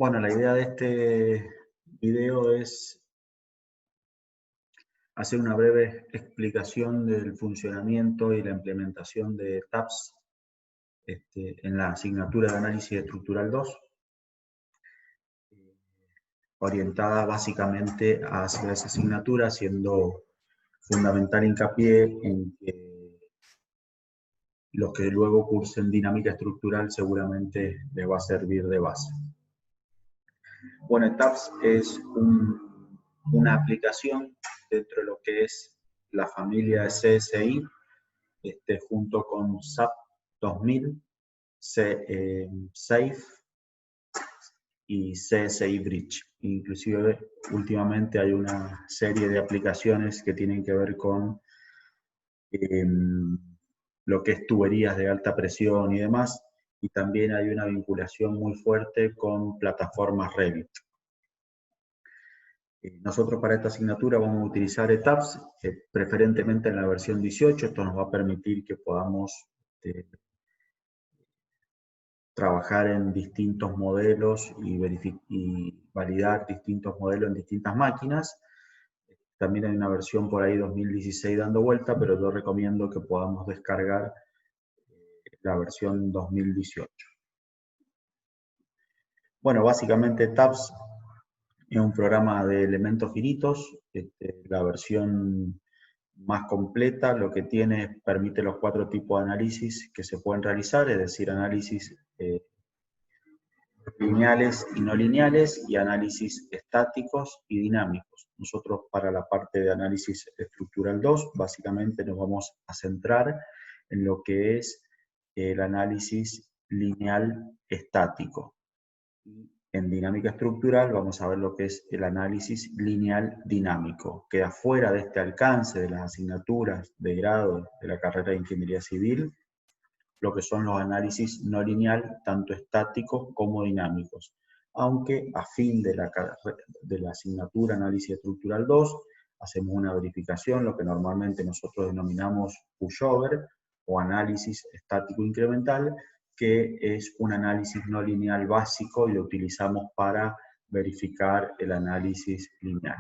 Bueno, la idea de este video es hacer una breve explicación del funcionamiento y la implementación de TAPS en la asignatura de Análisis Estructural 2, orientada básicamente hacia esa asignatura, haciendo fundamental hincapié en que los que luego cursen dinámica estructural seguramente les va a servir de base. Bueno, TAPS es una aplicación dentro de lo que es la familia de CSI, junto con SAP 2000, SAFE y CSI Bridge. Inclusive últimamente hay una serie de aplicaciones que tienen que ver con lo que es tuberías de alta presión y demás, y también hay una vinculación muy fuerte con plataformas Revit. Nosotros para esta asignatura vamos a utilizar ETAPS, preferentemente en la versión 18. Esto nos va a permitir que podamos trabajar en distintos modelos y validar distintos modelos en distintas máquinas. También hay una versión por ahí 2016 dando vuelta, pero yo recomiendo que podamos descargar la versión 2018. Bueno, básicamente TAPS es un programa de elementos finitos. La versión más completa lo que tiene permite los 4 tipos de análisis que se pueden realizar, es decir, análisis lineales y no lineales, y análisis estáticos y dinámicos. Nosotros para la parte de análisis estructural 2, básicamente nos vamos a centrar en lo que es el análisis lineal estático. En dinámica estructural vamos a ver lo que es el análisis lineal dinámico. Queda fuera de este alcance de las asignaturas de grado de la carrera de Ingeniería Civil lo que son los análisis no lineal, tanto estáticos como dinámicos. Aunque a fin de la asignatura Análisis Estructural 2, hacemos una verificación, lo que normalmente nosotros denominamos pushover o análisis estático incremental, que es un análisis no lineal básico y lo utilizamos para verificar el análisis lineal.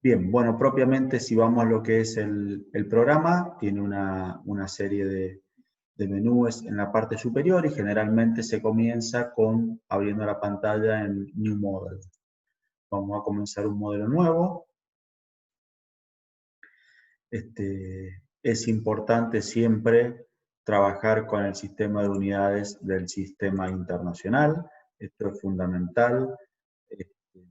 Bien, bueno, propiamente si vamos a lo que es el programa, tiene una serie de menús en la parte superior y generalmente se comienza con abriendo la pantalla en New Model. Vamos a comenzar un modelo nuevo. Es importante siempre trabajar con el sistema de unidades del sistema internacional. Esto es fundamental,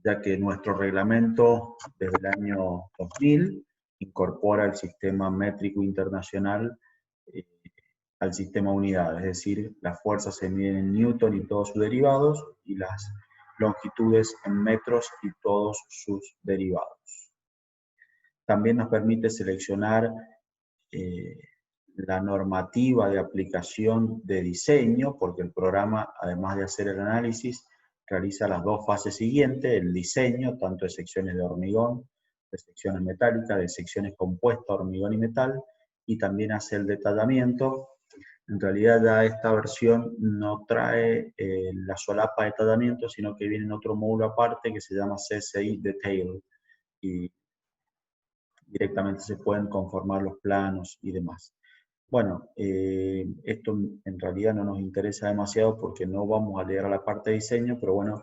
ya que nuestro reglamento desde el año 2000 incorpora el sistema métrico internacional al sistema unidades, es decir, las fuerzas se miden en Newton y todos sus derivados, y las longitudes en metros y todos sus derivados. También nos permite seleccionar la normativa de aplicación de diseño, porque el programa, además de hacer el análisis, realiza las 2 fases siguientes, el diseño, tanto de secciones de hormigón, de secciones metálicas, de secciones compuestas, hormigón y metal, y también hace el detallamiento. En realidad ya esta versión no trae la solapa de detallamiento, sino que viene en otro módulo aparte que se llama CSI Detail, y directamente se pueden conformar los planos y demás. Bueno, esto en realidad no nos interesa demasiado porque no vamos a llegar a la parte de diseño, pero bueno,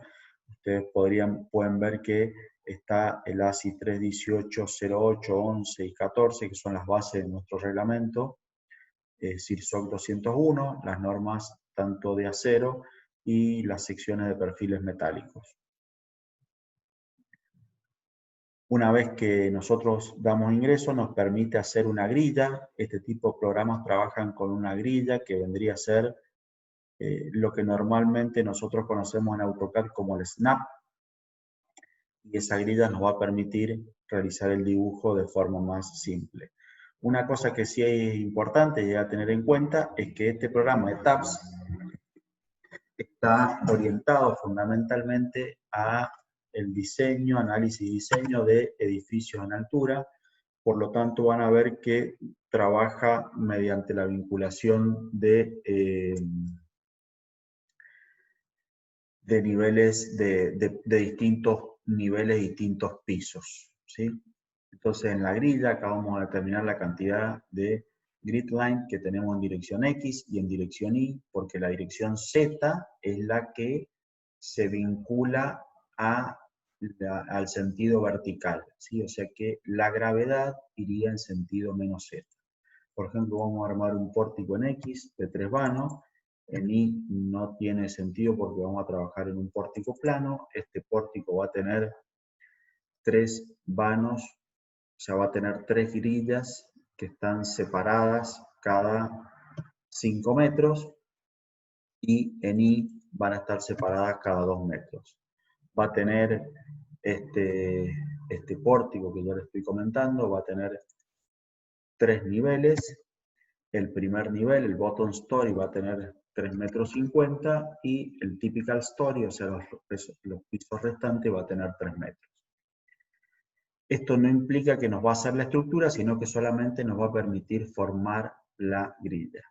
ustedes pueden ver que está el ASI 318, 08, 11 y 14, que son las bases de nuestro reglamento, CIRSOC 201, las normas tanto de acero y las secciones de perfiles metálicos. Una vez que nosotros damos ingreso, nos permite hacer una grilla. Este tipo de programas trabajan con una grilla que vendría a ser lo que normalmente nosotros conocemos en AutoCAD como el snap. Y esa grilla nos va a permitir realizar el dibujo de forma más simple. Una cosa que sí es importante y a tener en cuenta es que este programa de TAPS está orientado fundamentalmente a el diseño, análisis y diseño de edificios en altura, Por lo tanto, van a ver que trabaja mediante la vinculación de niveles, de distintos niveles, distintos pisos, ¿sí? Entonces, en la grilla acá vamos a determinar la cantidad de grid line que tenemos en dirección X y en dirección Y, porque la dirección Z es la que se vincula al sentido vertical, ¿sí? O sea que la gravedad iría en sentido menos Z. Por ejemplo, vamos a armar un pórtico en X de 3 vanos. En Y no tiene sentido porque vamos a trabajar en un pórtico plano. Este pórtico va a tener 3 vanos, o sea, va a tener 3 grillas que están separadas cada 5 metros, y en Y van a estar separadas cada 2 metros. Va a tener este pórtico que yo le estoy comentando, va a tener 3 niveles. El primer nivel, el bottom story, va a tener 3,50 metros, y el typical story, o sea, los pisos restantes, va a tener 3 metros. Esto no implica que nos va a hacer la estructura, sino que solamente nos va a permitir formar la grilla.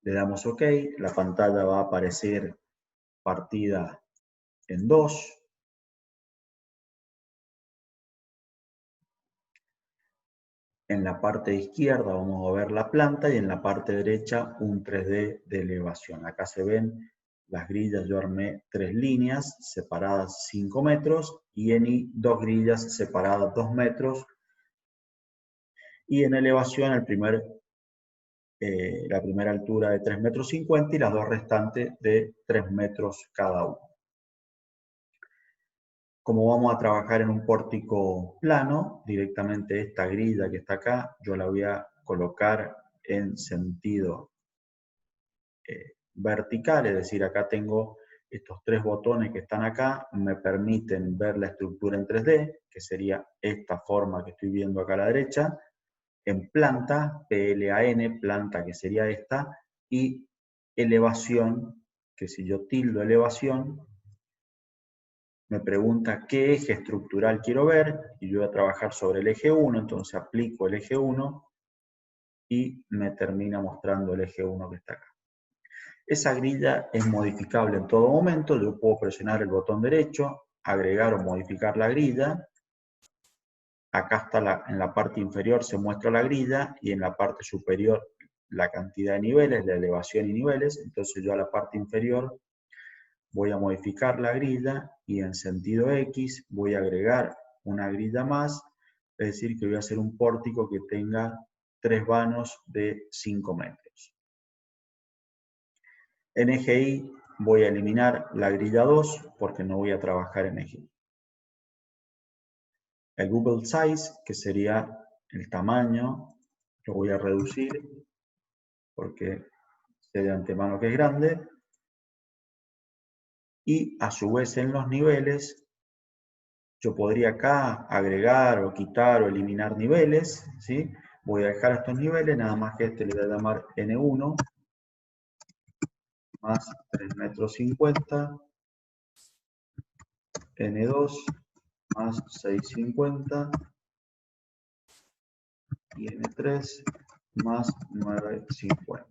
Le damos OK, la pantalla va a aparecer partida en 2. En la parte izquierda vamos a ver la planta y en la parte derecha un 3D de elevación. Acá se ven las grillas, yo armé 3 líneas separadas 5 metros y en Y 2 grillas separadas 2 metros. Y en elevación la primera altura de 3,50 metros y las dos restantes de 3 metros cada uno. Como vamos a trabajar en un pórtico plano, directamente esta grilla que está acá, yo la voy a colocar en sentido vertical, es decir, acá tengo estos 3 botones que están acá, me permiten ver la estructura en 3D, que sería esta forma que estoy viendo acá a la derecha, en planta, PLAN, planta que sería esta, y elevación, que si yo tildo elevación, me pregunta qué eje estructural quiero ver, y yo voy a trabajar sobre el eje 1, entonces aplico el eje 1, y me termina mostrando el eje 1 que está acá. Esa grilla es modificable en todo momento, yo puedo presionar el botón derecho, agregar o modificar la grilla. Acá está en la parte inferior se muestra la grilla, y en la parte superior la cantidad de niveles, la elevación y niveles. Entonces yo a la parte inferior voy a modificar la grilla, y en sentido X voy a agregar una grilla más, es decir, que voy a hacer un pórtico que tenga 3 vanos de 5 metros. En eje Y voy a eliminar la grilla 2 porque no voy a trabajar en eje Y. El bubble size, que sería el tamaño, lo voy a reducir porque sé de antemano que es grande. Y a su vez en los niveles, yo podría acá agregar o quitar o eliminar niveles, ¿sí? Voy a dejar estos niveles, nada más que este le voy a llamar N1 más 3,50 metros, N2 más 6,50 y N3 más 9,50.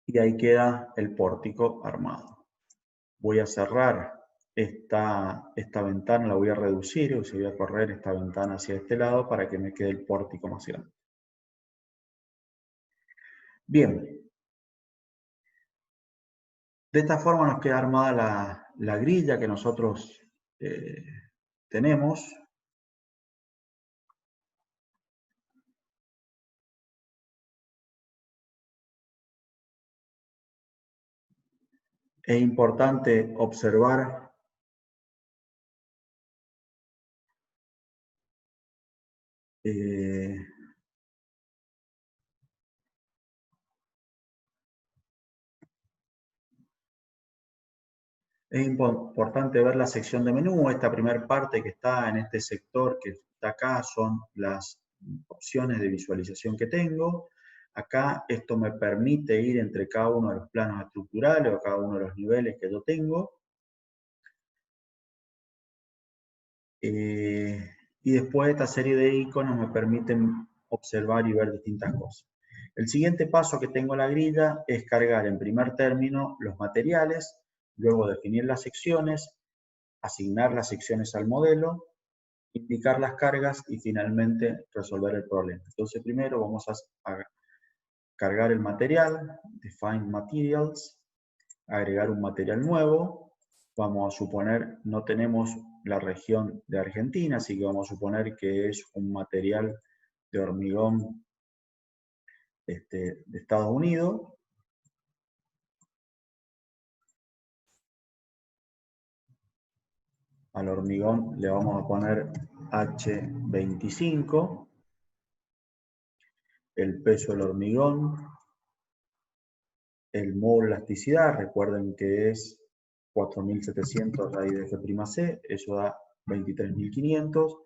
Y ahí queda el pórtico armado. Voy a cerrar esta ventana, la voy a reducir, o sea, voy a correr esta ventana hacia este lado para que me quede el pórtico más grande. Bien. De esta forma nos queda armada la grilla que nosotros tenemos. Es importante observar es importante ver la sección de menú. Esta primera parte que está en este sector que está acá son las opciones de visualización que tengo. Acá esto me permite ir entre cada uno de los planos estructurales o cada uno de los niveles que yo tengo. Y después esta serie de iconos me permiten observar y ver distintas cosas. El siguiente paso que tengo en la grilla es cargar en primer término los materiales, luego definir las secciones, asignar las secciones al modelo, indicar las cargas y finalmente resolver el problema. Entonces primero vamos a cargar el material, define materials, agregar un material nuevo. Vamos a suponer, no tenemos la región de Argentina, así que vamos a suponer que es un material de hormigón de Estados Unidos. Al hormigón le vamos a poner H25, el peso del hormigón, el módulo de elasticidad, recuerden que es 4700 raíz de F'(C), eso da 23.500,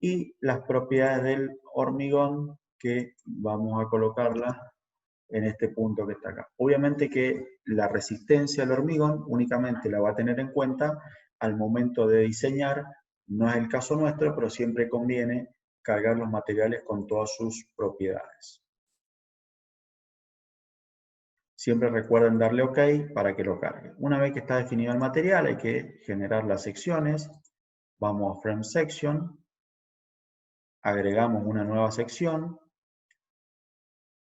y las propiedades del hormigón que vamos a colocarlas en este punto que está acá. Obviamente que la resistencia al hormigón únicamente la va a tener en cuenta al momento de diseñar, no es el caso nuestro, pero siempre conviene cargar los materiales con todas sus propiedades. Siempre recuerden darle OK para que lo cargue. Una vez que está definido el material, hay que generar las secciones. Vamos a Frame Section. Agregamos una nueva sección.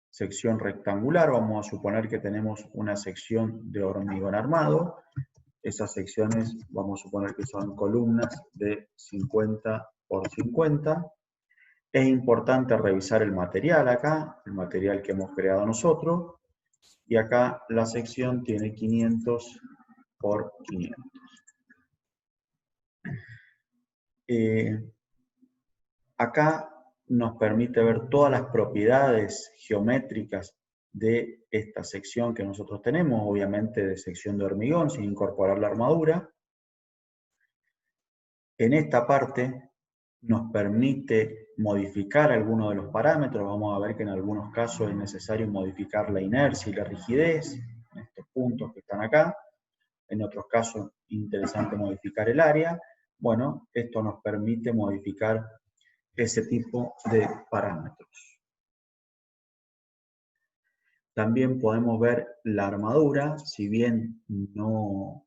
Sección rectangular. Vamos a suponer que tenemos una sección de hormigón armado. Esas secciones vamos a suponer que son columnas de 50 por 50. Es importante revisar el material acá, el material que hemos creado nosotros. Y acá la sección tiene 500 por 500. Acá nos permite ver todas las propiedades geométricas de esta sección que nosotros tenemos, obviamente de sección de hormigón, sin incorporar la armadura. En esta parte nos permite modificar algunos de los parámetros. Vamos a ver que en algunos casos es necesario modificar la inercia y la rigidez, en estos puntos que están acá. En otros casos, interesante modificar el área. Bueno, esto nos permite modificar ese tipo de parámetros. También podemos ver la armadura, si bien no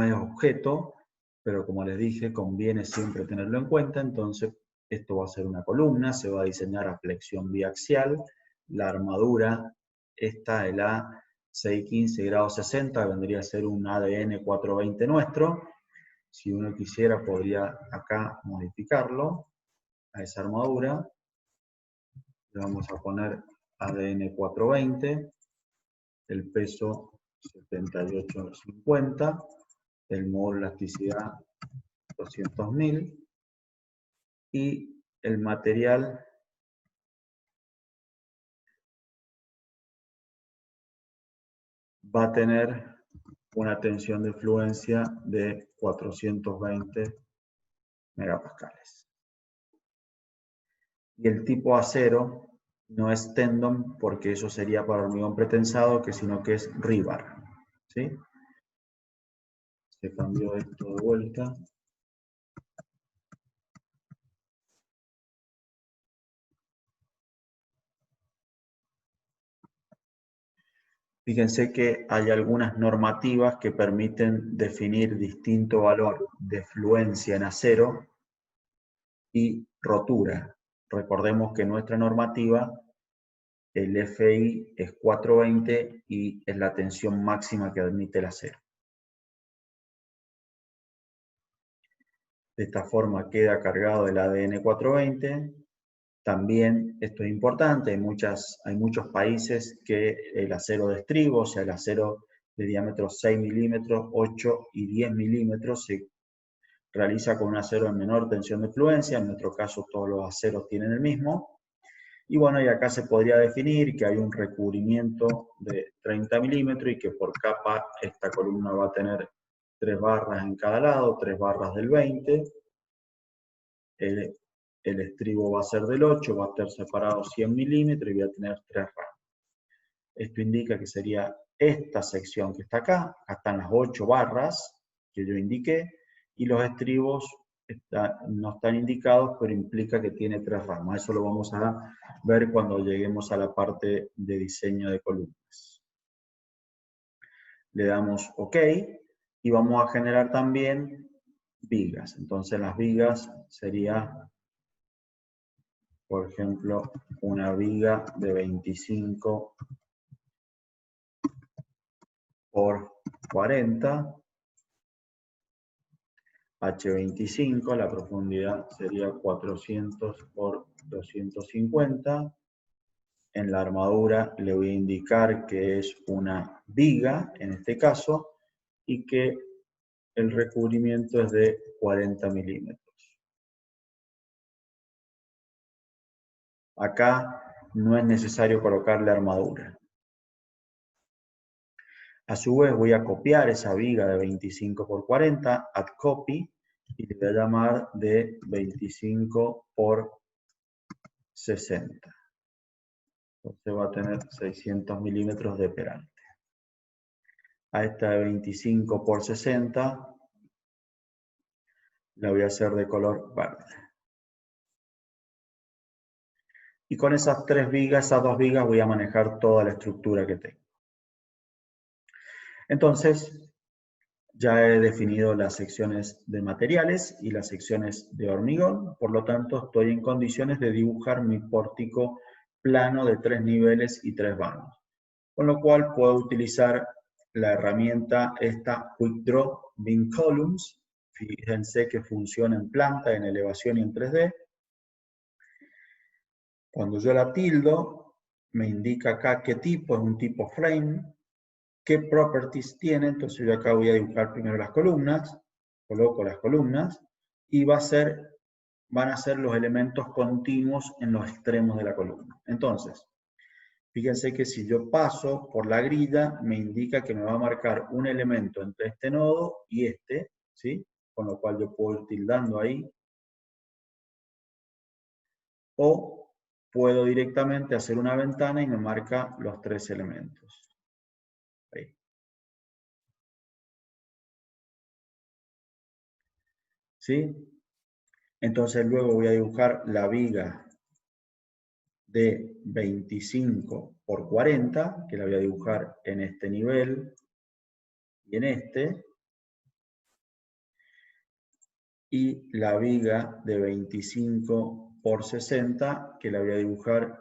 es objeto, pero como les dije, conviene siempre tenerlo en cuenta. Entonces, esto va a ser una columna, se va a diseñar a flexión biaxial. La armadura, esta de la 615 grados 60, vendría a ser un ADN 420 nuestro. Si uno quisiera, podría acá modificarlo a esa armadura. Le vamos a poner ADN 420, el peso 78,50, el módulo de elasticidad 200.000 y el material va a tener una tensión de fluencia de 420 megapascales. Y el tipo acero no es tendon porque eso sería para hormigón pretensado, sino que es rebar. ¿Sí? Se cambió esto de vuelta. Fíjense que hay algunas normativas que permiten definir distinto valor de fluencia en acero y rotura. Recordemos que nuestra normativa, el FI es 420 y es la tensión máxima que admite el acero. De esta forma queda cargado el ADN 420. También, esto es importante, hay muchos países que el acero de estribo, o sea, el acero de diámetro 6 milímetros, 8 y 10 milímetros, se realiza con un acero de menor tensión de fluencia. En nuestro caso todos los aceros tienen el mismo. Y bueno, y acá se podría definir que hay un recubrimiento de 30 milímetros y que por capa esta columna va a tener 3 barras en cada lado, 3 barras del 20. El estribo va a ser del 8, va a estar separado 100 milímetros y voy a tener 3 ramas. Esto indica que sería esta sección que está acá. Acá están las 8 barras que yo indiqué y los estribos no están indicados, pero implica que tiene 3 ramas. Eso lo vamos a ver cuando lleguemos a la parte de diseño de columnas. Le damos OK y vamos a generar también vigas. Entonces las vigas sería, por ejemplo, una viga de 25 por 40. H25, la profundidad sería 400 por 250. En la armadura le voy a indicar que es una viga, en este caso, y que el recubrimiento es de 40 milímetros. Acá no es necesario colocarle armadura. A su vez voy a copiar esa viga de 25 por 40, add copy, y le voy a llamar de 25 por 60. Entonces va a tener 600 milímetros de peralte. A esta de 25 por 60 la voy a hacer de color verde. Y con esas 3 vigas, esas 2 vigas, voy a manejar toda la estructura que tengo. Entonces, ya he definido las secciones de materiales y las secciones de hormigón, por lo tanto estoy en condiciones de dibujar mi pórtico plano de 3 niveles y 3 vanos. Con lo cual puedo utilizar la herramienta esta Quick Draw Beam Columns. Fíjense que funciona en planta, en elevación y en 3D. Cuando yo la tildo, me indica acá qué tipo, es un tipo frame, qué properties tiene. Entonces yo acá voy a dibujar primero las columnas, coloco las columnas y van a ser los elementos continuos en los extremos de la columna. Entonces, fíjense que si yo paso por la grilla, me indica que me va a marcar un elemento entre este nodo y este, ¿sí? Con lo cual yo puedo ir tildando ahí. O puedo directamente hacer una ventana y me marca los 3 elementos. Ahí. ¿Sí? Entonces luego voy a dibujar la viga de 25 por 40, que la voy a dibujar en este nivel y en este. Y la viga de 25 por 60, que la voy a dibujar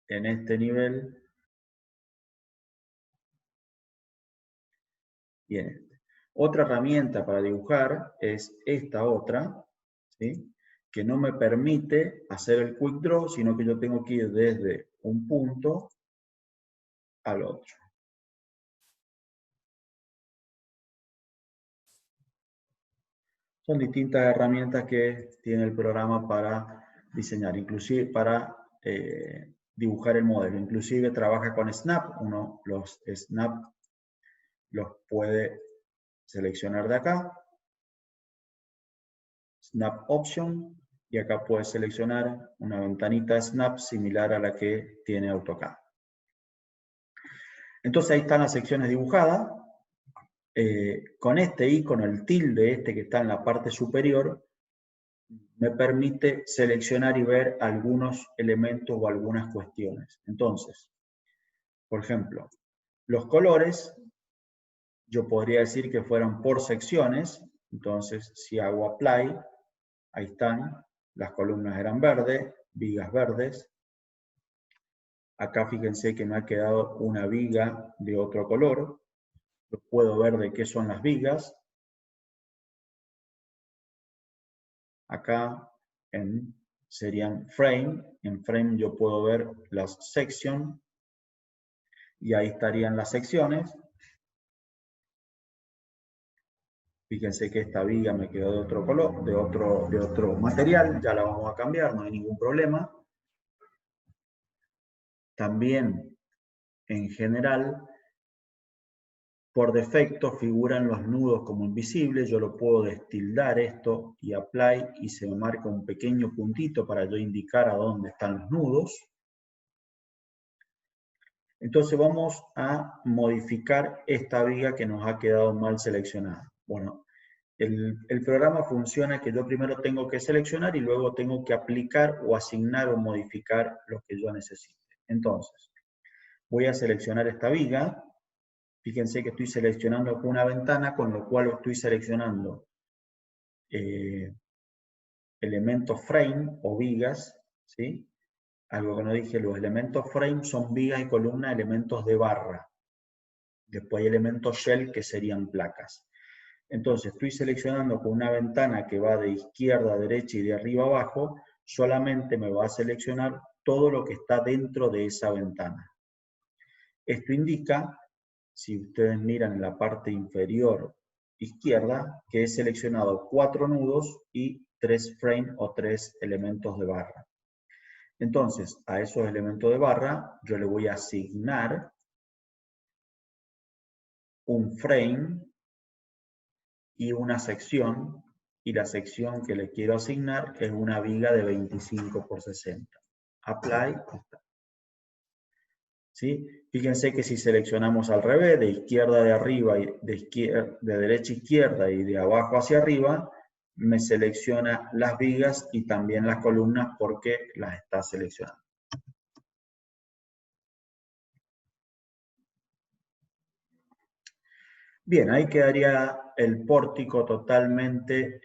en este nivel y en este. Otra herramienta para dibujar es esta otra, ¿sí? Que no me permite hacer el Quick Draw, sino que yo tengo que ir desde un punto al otro. Son distintas herramientas que tiene el programa para diseñar, inclusive para dibujar el modelo. Inclusive trabaja con Snap. Uno los Snap los puede seleccionar de acá. Snap Option. Y acá puede seleccionar una ventanita Snap similar a la que tiene AutoCAD. Entonces ahí están las secciones dibujadas. Con este icono, el tilde este que está en la parte superior, me permite seleccionar y ver algunos elementos o algunas cuestiones. Entonces, por ejemplo, los colores, yo podría decir que fueran por secciones. Entonces, si hago Apply, ahí están, las columnas eran verdes, vigas verdes. Acá fíjense que me ha quedado una viga de otro color. Yo puedo ver de qué son las vigas. Acá serían frame. En frame yo puedo ver las sections. Y ahí estarían las secciones. Fíjense que esta viga me quedó de otro color, de otro material. Ya la vamos a cambiar, no hay ningún problema. También, en general, por defecto figuran los nudos como invisibles. Yo lo puedo destildar esto y Apply y se me marca un pequeño puntito para yo indicar a dónde están los nudos. Entonces vamos a modificar esta viga que nos ha quedado mal seleccionada. Bueno, El programa funciona que yo primero tengo que seleccionar y luego tengo que aplicar o asignar o modificar lo que yo necesite. Entonces, voy a seleccionar esta viga. Fíjense que estoy seleccionando una ventana, con lo cual estoy seleccionando elementos frame o vigas, ¿sí? Algo que no dije, los elementos frame son vigas y columnas, elementos de barra. Después hay elementos shell que serían placas. Entonces estoy seleccionando con una ventana que va de izquierda a derecha y de arriba a abajo, solamente me va a seleccionar todo lo que está dentro de esa ventana. Esto indica, si ustedes miran en la parte inferior izquierda, que he seleccionado 4 nudos y 3 frames o 3 elementos de barra. Entonces, a esos elementos de barra yo le voy a asignar un frame y una sección, y la sección que le quiero asignar es una viga de 25 por 60. Apply. ¿Sí? Fíjense que si seleccionamos al revés, de izquierda de arriba, de derecha a izquierda y de abajo hacia arriba, me selecciona las vigas y también las columnas porque las está seleccionando. Bien, ahí quedaría el pórtico totalmente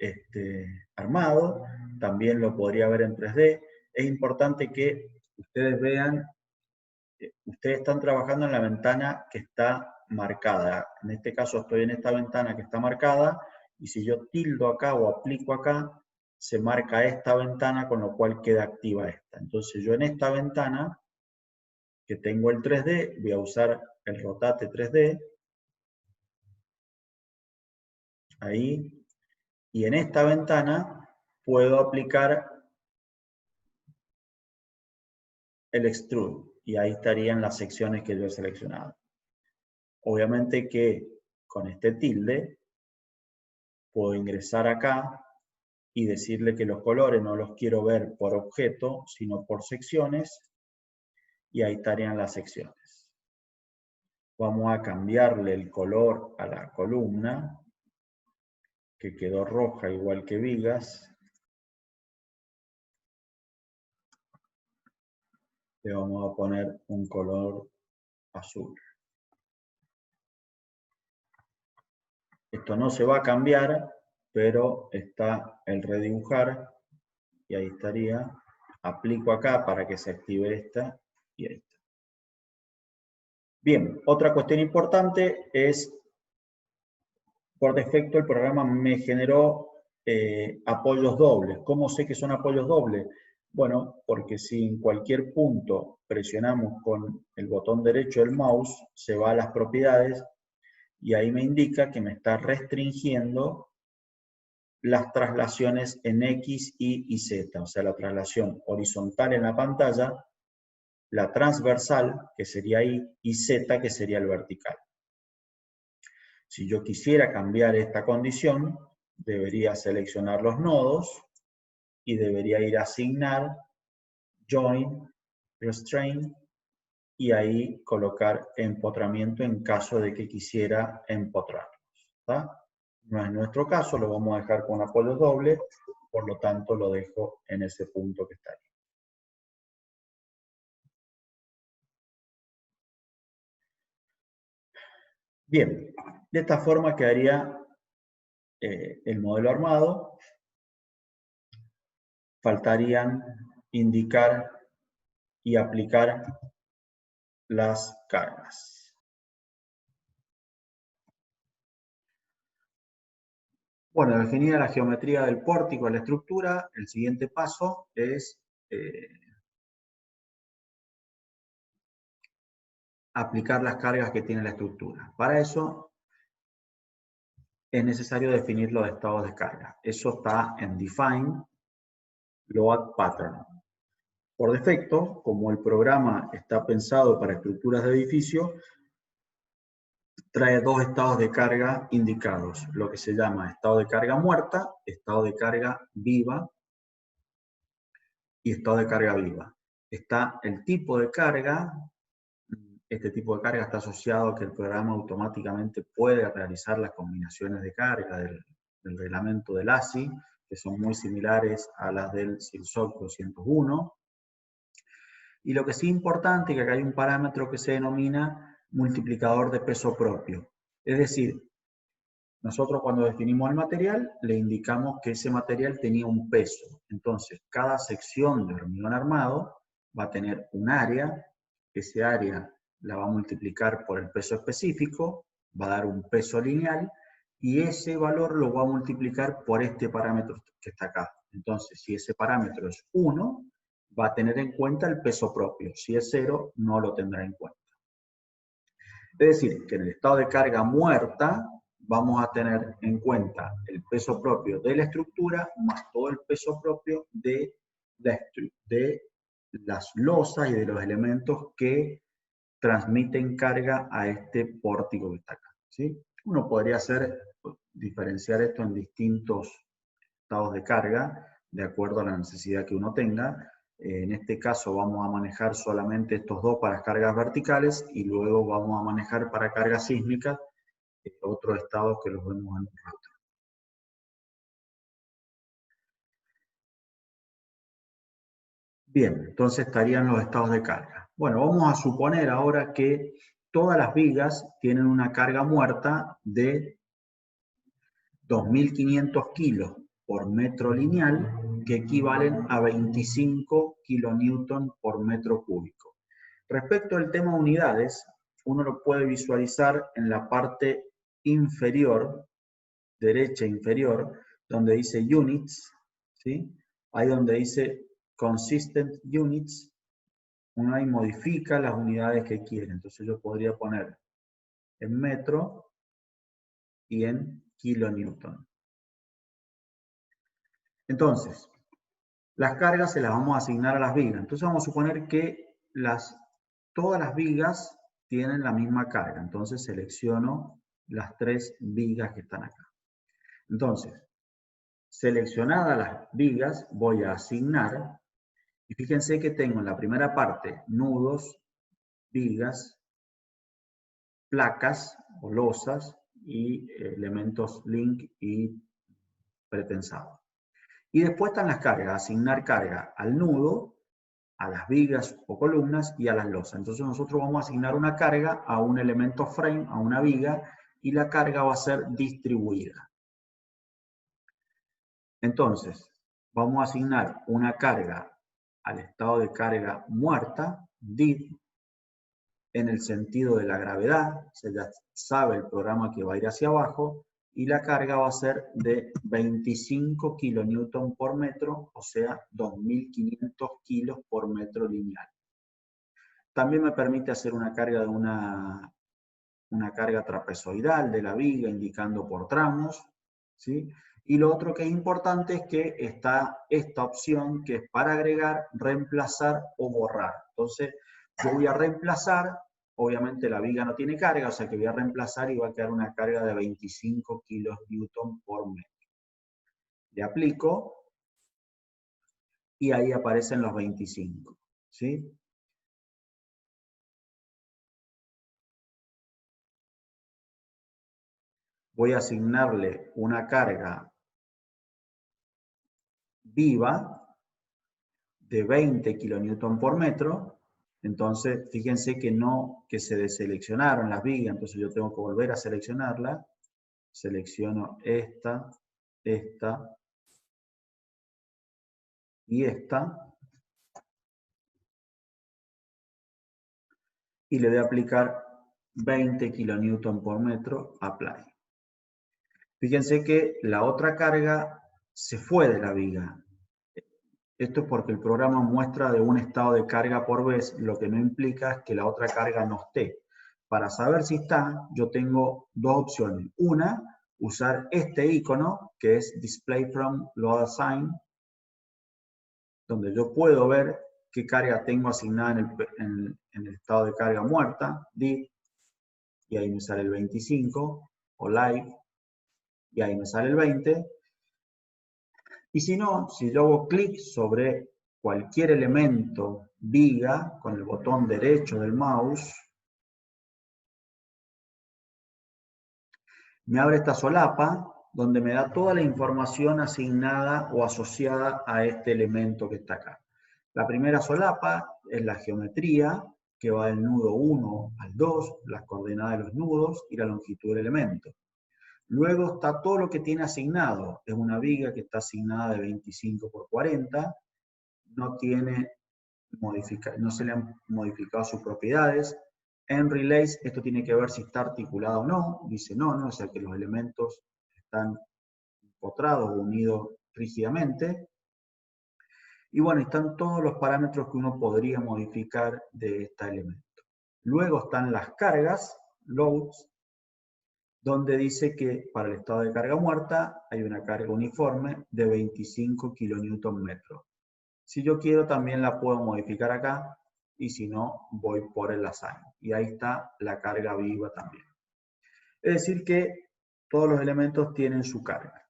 armado. También lo podría ver en 3D. Es importante que ustedes vean, ustedes están trabajando en la ventana que está marcada. En este caso estoy en esta ventana que está marcada, y si yo tildo acá o aplico acá, se marca esta ventana, con lo cual queda activa esta. Entonces yo en esta ventana, que tengo el 3D, voy a usar el Rotate 3D, ahí, y en esta ventana puedo aplicar el Extrude, y ahí estarían las secciones que yo he seleccionado. Obviamente que con este tilde puedo ingresar acá y decirle que los colores no los quiero ver por objeto, sino por secciones, y ahí estarían las secciones. Vamos a cambiarle el color a la columna, que quedó roja igual que vigas. Le vamos a poner un color azul. Esto no se va a cambiar, pero está el redibujar, y ahí estaría. Aplico acá para que se active esta, y ahí está. Bien, otra cuestión importante es, por defecto el programa me generó apoyos dobles. ¿Cómo sé que son apoyos dobles? Bueno, porque si en cualquier punto presionamos con el botón derecho del mouse, se va a las propiedades, y ahí me indica que me está restringiendo las traslaciones en X, Y y Z, o sea, la traslación horizontal en la pantalla, la transversal, que sería Y, y Z, que sería el vertical. Si yo quisiera cambiar esta condición, debería seleccionar los nodos y debería ir a asignar, Join, Restrain, y ahí colocar empotramiento en caso de que quisiera empotrarlos. ¿Está? No es nuestro caso, lo vamos a dejar con apoyo doble, por lo tanto lo dejo en ese punto que está ahí. Bien, de esta forma quedaría el modelo armado. Faltarían indicar y aplicar las cargas. Bueno, definida la geometría del pórtico de la estructura, el siguiente paso es aplicar las cargas que tiene la estructura. Para eso es necesario definir los estados de carga. Eso está en Define Load Pattern. Por defecto, como el programa está pensado para estructuras de edificio, trae dos estados de carga indicados, lo que se llama estado de carga muerta, estado de carga viva y estado de carga viva. Está el tipo de carga. Este tipo de carga está asociado a que el programa automáticamente puede realizar las combinaciones de carga del el reglamento del ASI, que son muy similares a las del CIRSOC 201. Y lo que sí es importante es que acá hay un parámetro que se denomina multiplicador de peso propio. Es decir, nosotros cuando definimos el material, le indicamos que ese material tenía un peso. Entonces, cada sección de hormigón armado va a tener un área, ese área la va a multiplicar por el peso específico, va a dar un peso lineal, y ese valor lo va a multiplicar por este parámetro que está acá. Entonces, si ese parámetro es 1, va a tener en cuenta el peso propio. Si es 0, no lo tendrá en cuenta. Es decir, que en el estado de carga muerta vamos a tener en cuenta el peso propio de la estructura más todo el peso propio de las losas y de los elementos que transmiten carga a este pórtico que está acá, ¿sí? Uno podría diferenciar esto en distintos estados de carga, de acuerdo a la necesidad que uno tenga. En este caso vamos a manejar solamente estos dos para cargas verticales y luego vamos a manejar para cargas sísmicas otros estados que los vemos en un rato. Bien, entonces estarían los estados de carga. Bueno, vamos a suponer ahora que todas las vigas tienen una carga muerta de 2.500 kilos por metro lineal, que equivalen a 25 kilonewton por metro cúbico. Respecto al tema unidades, uno lo puede visualizar en la parte inferior, derecha inferior, donde dice units, ¿sí? Ahí donde dice consistent units, uno ahí modifica las unidades que quiere. Entonces yo podría poner en metro y en kilonewton. Entonces, las cargas se las vamos a asignar a las vigas. Entonces vamos a suponer que todas las vigas tienen la misma carga. Entonces selecciono las 3 vigas que están acá. Entonces, seleccionadas las vigas, voy a asignar. Y fíjense que tengo en la primera parte nudos, vigas, placas o losas y elementos link y pretensado. Y después están las cargas, asignar carga al nudo, a las vigas o columnas y a las losas. Entonces nosotros vamos a asignar una carga a un elemento frame, a una viga, y la carga va a ser distribuida. Entonces, vamos a asignar una carga al estado de carga muerta, DID, en el sentido de la gravedad, se ya sabe el programa que va a ir hacia abajo, y la carga va a ser de 25 kilonewton por metro, o sea, 2.500 kilos por metro lineal. También me permite hacer una carga de una carga trapezoidal de la viga, indicando por tramos, ¿sí? Y lo otro que es importante es que está esta opción que es para agregar, reemplazar o borrar. Entonces, yo voy a reemplazar, obviamente la viga no tiene carga, o sea que voy a reemplazar y va a quedar una carga de 25 kilonewton por metro. Le aplico y ahí aparecen los 25, ¿sí? Voy a asignarle una carga viva de 20 kilonewton por metro. Entonces, fíjense que se deseleccionaron las vigas, entonces yo tengo que volver a seleccionarla. Selecciono esta, esta y esta. Y le voy a aplicar 20 kilonewton por metro, apply. Fíjense que la otra carga se fue de la viga. Esto es porque el programa muestra de un estado de carga por vez, lo que no implica es que la otra carga no esté. Para saber si está, yo tengo dos opciones. Una, usar este icono, que es Display from Load Assign, donde yo puedo ver qué carga tengo asignada en el estado de carga muerta, div, y ahí me sale el 25, o live, y ahí me sale el 20. Y si no, si yo hago clic sobre cualquier elemento viga con el botón derecho del mouse, me abre esta solapa donde me da toda la información asignada o asociada a este elemento que está acá. La primera solapa es la geometría, que va del nudo 1 al 2, las coordenadas de los nudos y la longitud del elemento. Luego está todo lo que tiene asignado. Es una viga que está asignada de 25 por 40, no se le han modificado sus propiedades. En relays, esto tiene que ver si está articulado o no, dice no, o sea que los elementos están empotrados o unidos rígidamente. Y bueno, están todos los parámetros que uno podría modificar de este elemento. Luego están las cargas, loads, donde dice que para el estado de carga muerta hay una carga uniforme de 25 kN/m. Si yo quiero también la puedo modificar acá, y si no, voy por el lasaño. Y ahí está la carga viva también. Es decir que todos los elementos tienen su carga.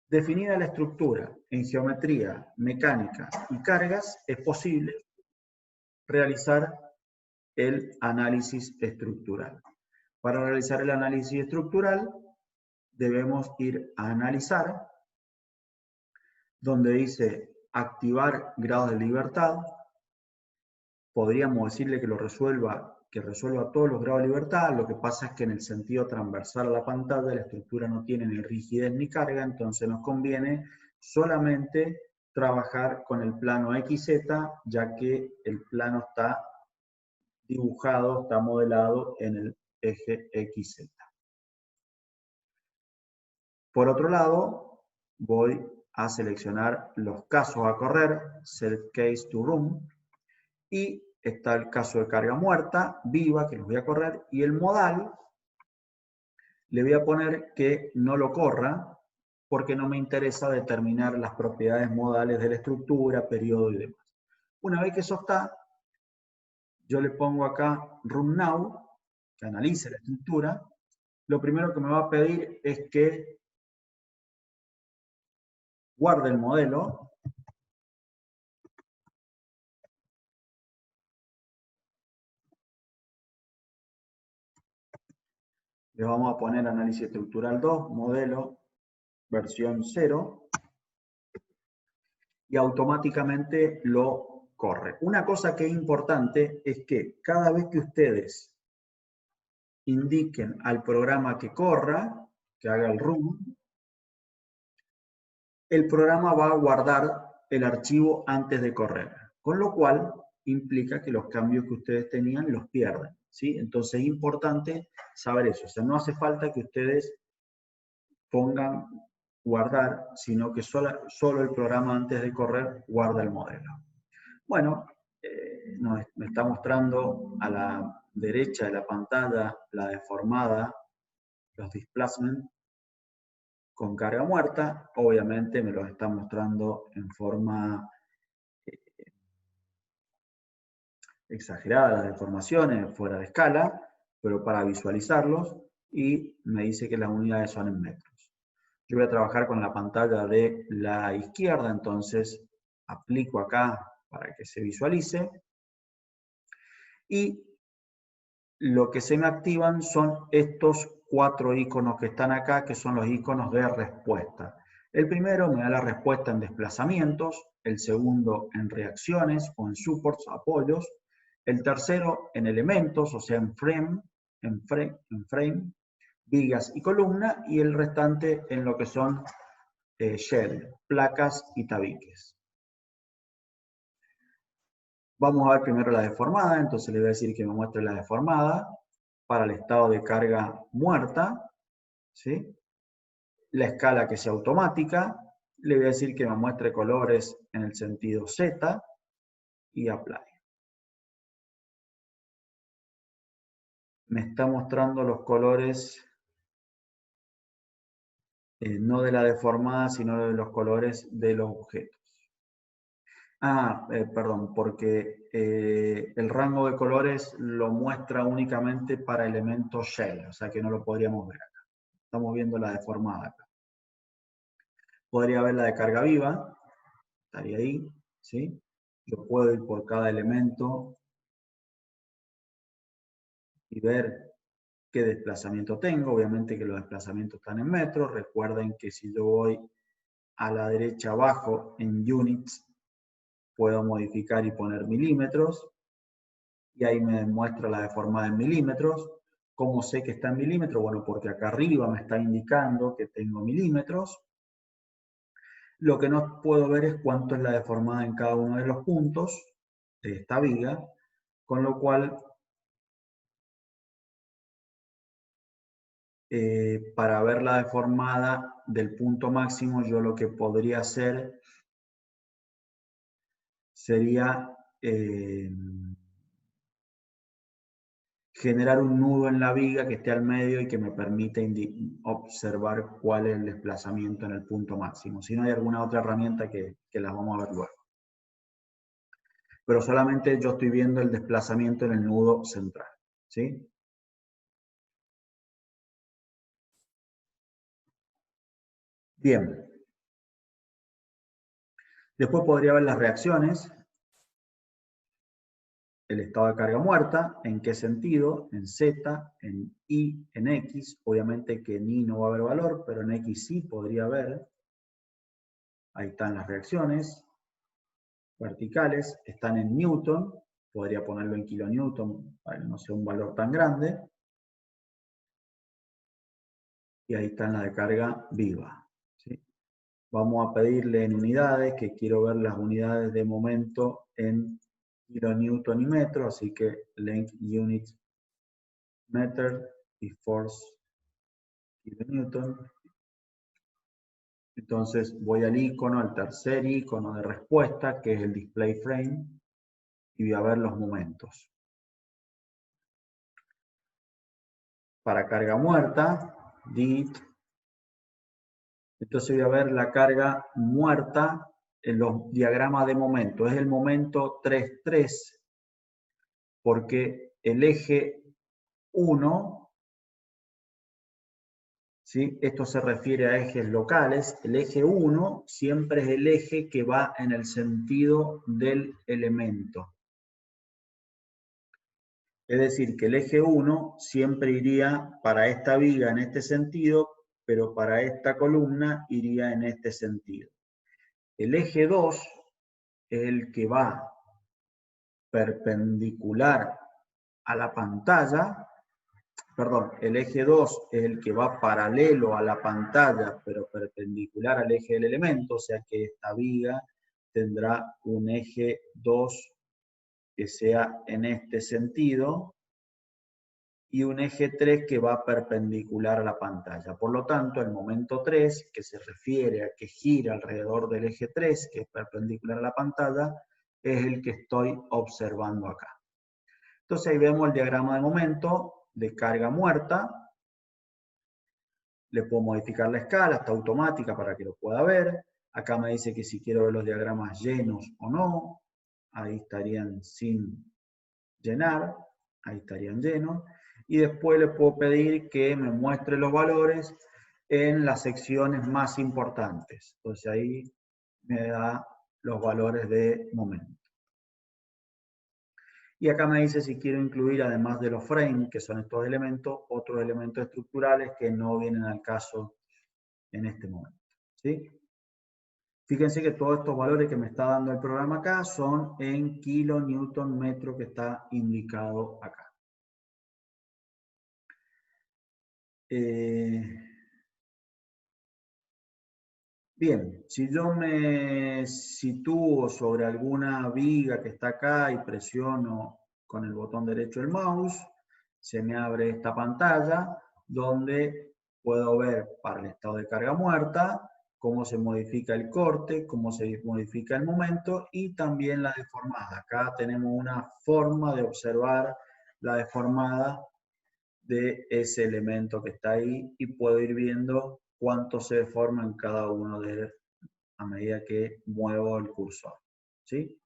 Definida la estructura en geometría, mecánica y cargas, es posible realizar el análisis estructural. Para realizar el análisis estructural, debemos ir a analizar, donde dice activar grados de libertad. Podríamos decirle que resuelva todos los grados de libertad. Lo que pasa es que en el sentido transversal a la pantalla la estructura no tiene ni rigidez ni carga, entonces nos conviene solamente trabajar con el plano XZ, ya que el plano está dibujado, está modelado en el eje XZ. Por otro lado, voy a seleccionar los casos a correr, Set Case to Run, y está el caso de carga muerta, viva, que los voy a correr, y el modal le voy a poner que no lo corra, porque no me interesa determinar las propiedades modales de la estructura, periodo y demás. Una vez que eso está, yo le pongo acá Run Now, que analice la estructura. Lo primero que me va a pedir es que guarde el modelo. Le vamos a poner análisis estructural 2, modelo, versión 0, y automáticamente lo corre. Una cosa que es importante es que cada vez que ustedes indiquen al programa que corra, que haga el run, el programa va a guardar el archivo antes de correr, con lo cual implica que los cambios que ustedes tenían los pierden, ¿sí? Entonces es importante saber eso. O sea, no hace falta que ustedes pongan guardar, sino que solo el programa antes de correr guarda el modelo. Bueno, me está mostrando a la derecha de la pantalla la deformada, los displacement con carga muerta. Obviamente me los está mostrando en forma exagerada las deformaciones, fuera de escala, pero para visualizarlos, y me dice que las unidades son en metros. Yo voy a trabajar con la pantalla de la izquierda, entonces aplico acá para que se visualice. Y lo que se me activan son estos 4 iconos que están acá, que son los iconos de respuesta. El primero me da la respuesta en desplazamientos, el segundo en reacciones o en supports, apoyos, el tercero en elementos, o sea, en frame, vigas y columna, y el restante en lo que son shell, placas y tabiques. Vamos a ver primero la deformada, entonces le voy a decir que me muestre la deformada para el estado de carga muerta, ¿sí? La escala que sea automática, le voy a decir que me muestre colores en el sentido Z y apply. Me está mostrando los colores no de la deformada, sino de los colores de los objetos. Perdón, porque el rango de colores lo muestra únicamente para elementos shell, o sea que no lo podríamos ver acá. Estamos viendo la deformada acá. Podría ver la de carga viva, estaría ahí, ¿sí? Yo puedo ir por cada elemento y ver qué desplazamiento tengo. Obviamente que los desplazamientos están en metros. Recuerden que si yo voy a la derecha abajo en units, puedo modificar y poner milímetros. Y ahí me muestra la deformada en milímetros. ¿Cómo sé que está en milímetros? Bueno, porque acá arriba me está indicando que tengo milímetros. Lo que no puedo ver es cuánto es la deformada en cada uno de los puntos de esta viga, con lo cual para ver la deformada del punto máximo, yo lo que podría hacer sería generar un nudo en la viga que esté al medio y que me permita observar cuál es el desplazamiento en el punto máximo. Si no hay alguna otra herramienta que las vamos a ver luego. Pero solamente yo estoy viendo el desplazamiento en el nudo central, ¿sí? Bien. Después podría ver las reacciones. El estado de carga muerta, ¿en qué sentido? En Z, en Y, en X. Obviamente que en Y no va a haber valor, pero en X sí podría haber. Ahí están las reacciones verticales, están en Newton. Podría ponerlo en kilonewton para que no sea un valor tan grande. Y ahí están las de carga viva, ¿sí? Vamos a pedirle en unidades, que quiero ver las unidades de momento en kilonewton y metro, así que length unit meter y force kilonewton. Entonces voy al icono, al tercer icono de respuesta, que es el display frame, y voy a ver los momentos. Para carga muerta, DIT, entonces voy a ver la carga muerta en los diagramas de momento. Es el momento 3,3, porque el eje 1, ¿sí? Esto se refiere a ejes locales. El eje 1 siempre es el eje que va en el sentido del elemento. Es decir, que el eje 1 siempre iría para esta viga en este sentido, pero para esta columna iría en este sentido. El eje 2 es el que va perpendicular a la pantalla. Perdón, el eje 2 es el que va paralelo a la pantalla, pero perpendicular al eje del elemento, o sea que esta viga tendrá un eje 2 que sea en este sentido, y un eje 3 que va perpendicular a la pantalla. Por lo tanto, el momento 3, que se refiere a que gira alrededor del eje 3, que es perpendicular a la pantalla, es el que estoy observando acá. Entonces ahí vemos el diagrama de momento de carga muerta. Le puedo modificar la escala, está automática para que lo pueda ver. Acá me dice que si quiero ver los diagramas llenos o no. Ahí estarían sin llenar, ahí estarían llenos. Y después le puedo pedir que me muestre los valores en las secciones más importantes. Entonces ahí me da los valores de momento. Y acá me dice si quiero incluir, además de los frames, que son estos elementos, otros elementos estructurales que no vienen al caso en este momento, ¿sí? Fíjense que todos estos valores que me está dando el programa acá son en kilonewton metro, que está indicado acá. Bien, si yo me sitúo sobre alguna viga que está acá y presiono con el botón derecho del mouse, se me abre esta pantalla donde puedo ver para el estado de carga muerta cómo se modifica el corte, cómo se modifica el momento y también la deformada. Acá tenemos una forma de observar la deformada de ese elemento que está ahí y puedo ir viendo cuánto se deforma en cada uno de ellos a medida que muevo el cursor, ¿sí?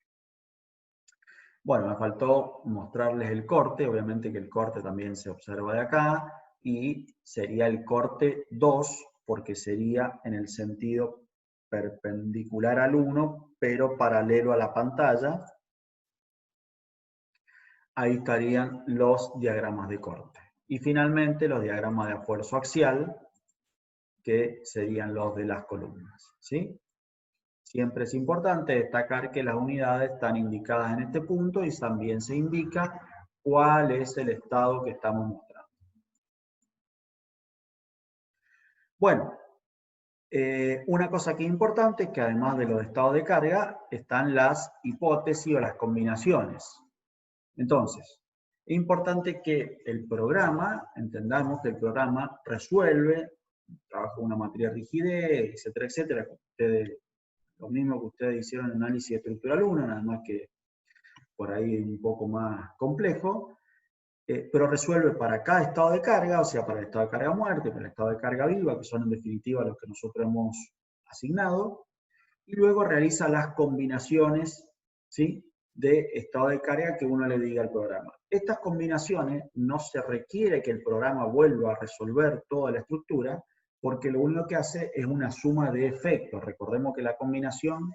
Bueno, me faltó mostrarles el corte. Obviamente que el corte también se observa de acá y sería el corte 2 porque sería en el sentido perpendicular al 1 pero paralelo a la pantalla. Ahí estarían los diagramas de corte, Y finalmente los diagramas de esfuerzo axial, que serían los de las columnas, ¿sí? Siempre es importante destacar que las unidades están indicadas en este punto y también se indica cuál es el estado que estamos mostrando. Bueno, una cosa que es importante es que además de los estados de carga están las hipótesis o las combinaciones. Entonces, es importante que el programa, entendamos que el programa resuelve, trabaja una materia de rigidez, etcétera, etcétera, lo mismo que ustedes hicieron en análisis estructural 1, nada más que por ahí un poco más complejo, pero resuelve para cada estado de carga, o sea, para el estado de carga muerta y para el estado de carga viva, que son en definitiva los que nosotros hemos asignado, y luego realiza las combinaciones, ¿sí?, de estado de carga que uno le diga al programa. Estas combinaciones no se requiere que el programa vuelva a resolver toda la estructura, porque lo único que hace es una suma de efectos. Recordemos que la combinación,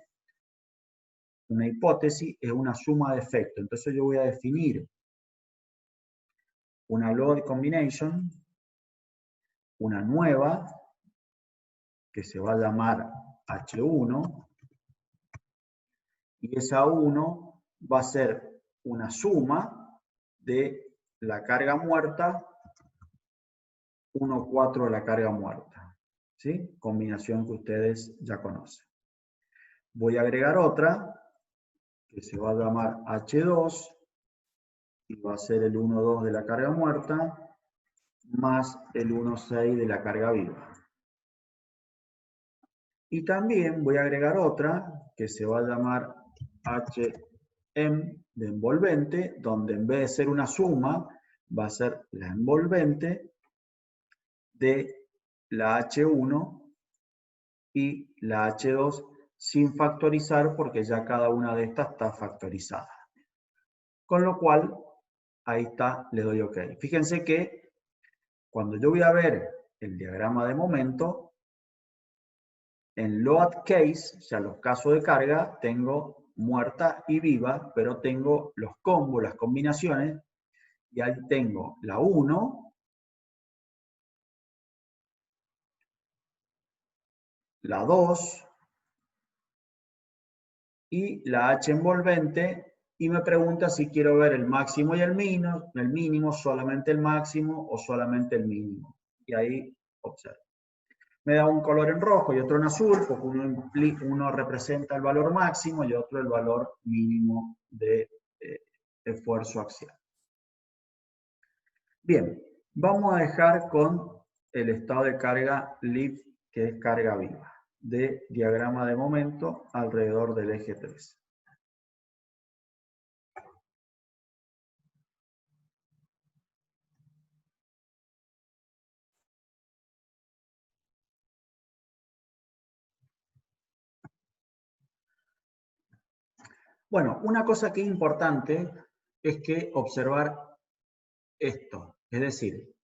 una hipótesis, es una suma de efectos. Entonces yo voy a definir una load combination, una nueva, que se va a llamar H1, y esa 1 va a ser una suma de la carga muerta 1,4 de la carga muerta, ¿sí? Combinación que ustedes ya conocen. Voy a agregar otra que se va a llamar H2 y va a ser el 1,2 de la carga muerta más el 1,6 de la carga viva. Y también voy a agregar otra que se va a llamar HM de envolvente, donde en vez de ser una suma, va a ser la envolvente de la H1 y la H2 sin factorizar porque ya cada una de estas está factorizada. Con lo cual, ahí está, le doy OK. Fíjense que cuando yo voy a ver el diagrama de momento, en load case, o sea, los casos de carga, tengo muerta y viva, pero tengo los combos, las combinaciones, y ahí tengo la 1, la 2 y la H envolvente, y me pregunta si quiero ver el máximo y el mínimo, solamente el máximo o solamente el mínimo. Y ahí observo. Me da un color en rojo y otro en azul, porque uno representa el valor máximo y otro el valor mínimo de esfuerzo axial. Bien, vamos a dejar con el estado de carga LIF, que es carga viva, de diagrama de momento alrededor del eje 3. Bueno, una cosa que es importante es que observar esto, es decir,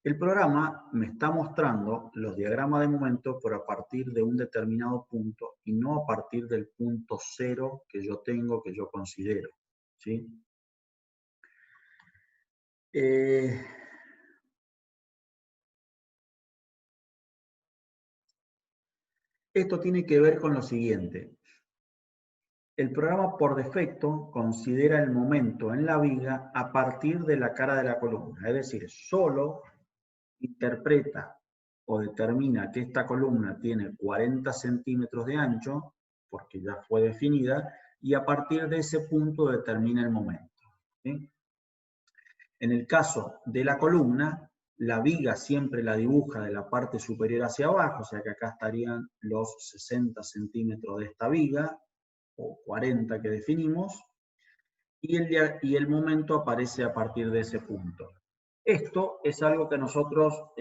el programa me está mostrando los diagramas de momento, pero a partir de un determinado punto y no a partir del punto 0 que yo tengo, que yo considero, ¿sí? Esto tiene que ver con lo siguiente. El programa por defecto considera el momento en la viga a partir de la cara de la columna, es decir, solo interpreta o determina que esta columna tiene 40 centímetros de ancho, porque ya fue definida, y a partir de ese punto determina el momento, ¿sí? En el caso de la columna, la viga siempre la dibuja de la parte superior hacia abajo, o sea que acá estarían los 60 centímetros de esta viga, o 40 que definimos, y el momento aparece a partir de ese punto. Esto es algo que nosotros,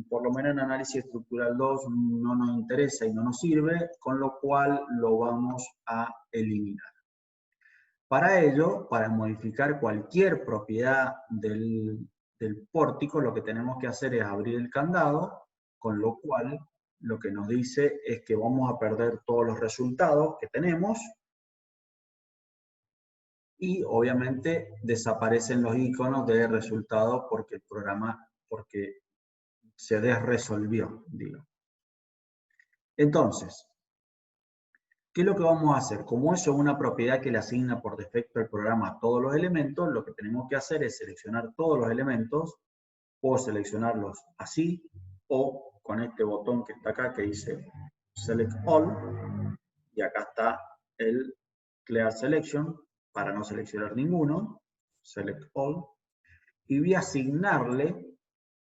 por lo menos en análisis estructural 2, no nos interesa y no nos sirve, con lo cual lo vamos a eliminar. Para ello, para modificar cualquier propiedad del pórtico, lo que tenemos que hacer es abrir el candado, con lo cual lo que nos dice es que vamos a perder todos los resultados que tenemos, y obviamente desaparecen los iconos de resultado porque el programa, porque se desresolvió, digo. Entonces, ¿qué es lo que vamos a hacer? Como eso es una propiedad que le asigna por defecto el programa a todos los elementos, lo que tenemos que hacer es seleccionar todos los elementos, o seleccionarlos así, o con este botón que está acá que dice Select All, y acá está el Clear Selection, para no seleccionar ninguno, Select All, y voy a asignarle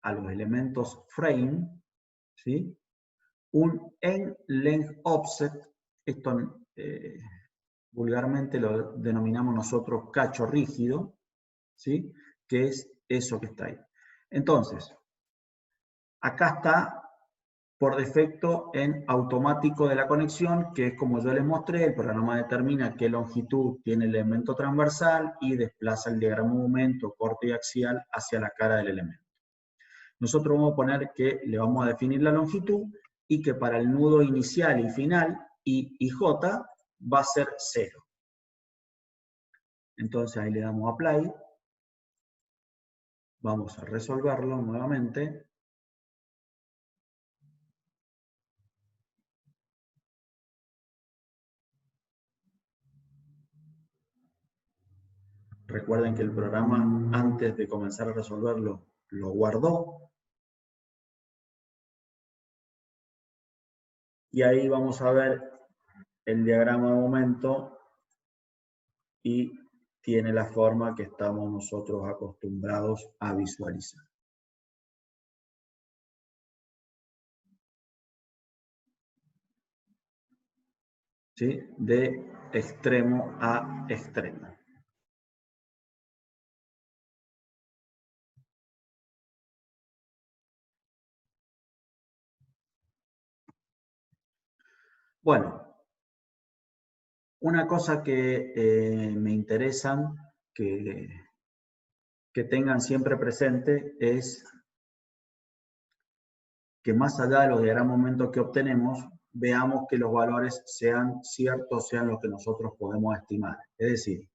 a los elementos frame, ¿sí?, un end-length offset, esto vulgarmente lo denominamos nosotros cacho rígido, ¿sí?, que es eso que está ahí. Entonces, acá está por defecto en automático de la conexión, que es como yo les mostré, el programa determina qué longitud tiene el elemento transversal y desplaza el diagrama de momento, corte y axial hacia la cara del elemento. Nosotros vamos a poner que le vamos a definir la longitud y que para el nudo inicial y final, I y J, va a ser 0. Entonces ahí le damos Apply. Vamos a resolverlo nuevamente. Recuerden que el programa, antes de comenzar a resolverlo, lo guardó. Y ahí vamos a ver el diagrama de momento y tiene la forma que estamos nosotros acostumbrados a visualizar. ¿Sí? De extremo a extremo. Bueno, una cosa que me interesan que tengan siempre presente es que más allá de los diagramas de momento que obtenemos, veamos que los valores sean ciertos, sean los que nosotros podemos estimar. Es decir,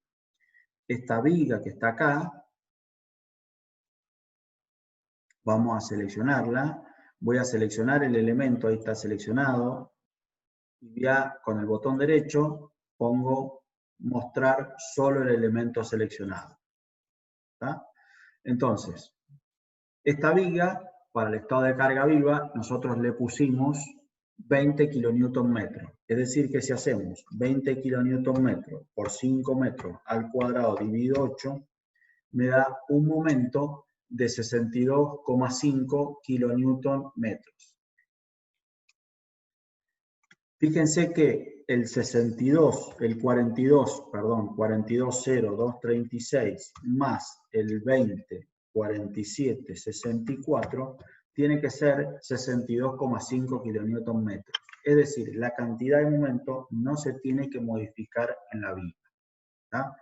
esta viga que está acá, vamos a seleccionarla, voy a seleccionar el elemento, ahí está seleccionado, y ya con el botón derecho pongo mostrar solo el elemento seleccionado. ¿Está? Entonces, esta viga, para el estado de carga viva, nosotros le pusimos 20 kN/m. Es decir, que si hacemos 20 kN/m por 5 metros al cuadrado dividido 8, me da un momento de 62,5 kN/m. Fíjense que el 42,0,236 más el 20,47,64 tiene que ser 62,5 kN/m. Es decir, la cantidad de momento no se tiene que modificar en la viga. ¿Tá?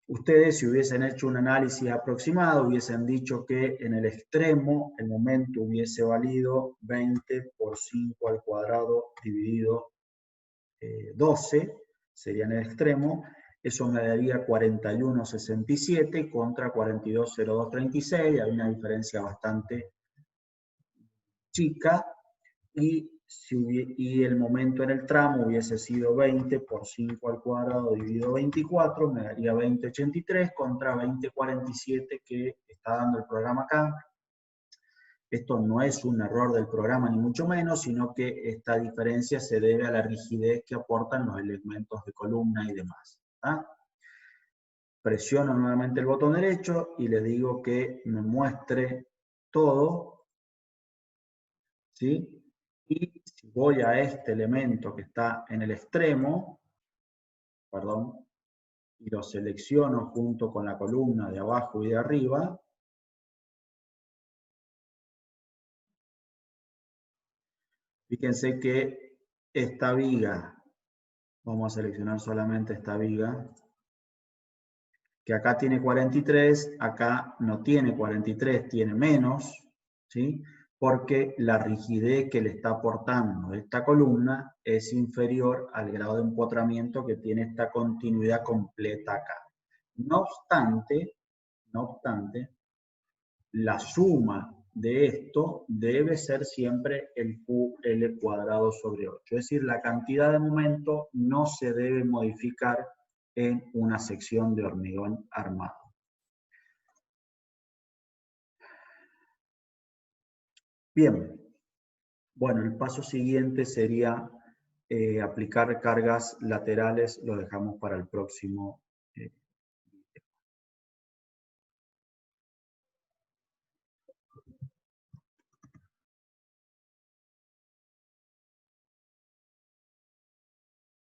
Ustedes, si hubiesen hecho un análisis aproximado, hubiesen dicho que en el extremo el momento hubiese valido 20 por 5 al cuadrado dividido 12, sería en el extremo. Eso me daría 41,67 contra 42,0236. Hay una diferencia bastante chica. Y el momento en el tramo hubiese sido 20 por 5 al cuadrado dividido 24, me daría 20,83 contra 20,47 que está dando el programa acá. Esto no es un error del programa ni mucho menos, sino que esta diferencia se debe a la rigidez que aportan los elementos de columna y demás. ¿Ah? Presiono nuevamente el botón derecho y le digo que me muestre todo, ¿sí? Y si voy a este elemento que está en el extremo, perdón, y lo selecciono junto con la columna de abajo y de arriba, fíjense que esta viga, vamos a seleccionar solamente esta viga, que acá tiene 43, acá no tiene 43, tiene menos, ¿sí? Porque la rigidez que le está aportando esta columna es inferior al grado de empotramiento que tiene esta continuidad completa acá. No obstante, la suma de esto debe ser siempre el QL cuadrado sobre 8. Es decir, la cantidad de momento no se debe modificar en una sección de hormigón armado. Bien, bueno, el paso siguiente sería aplicar cargas laterales, lo dejamos para el próximo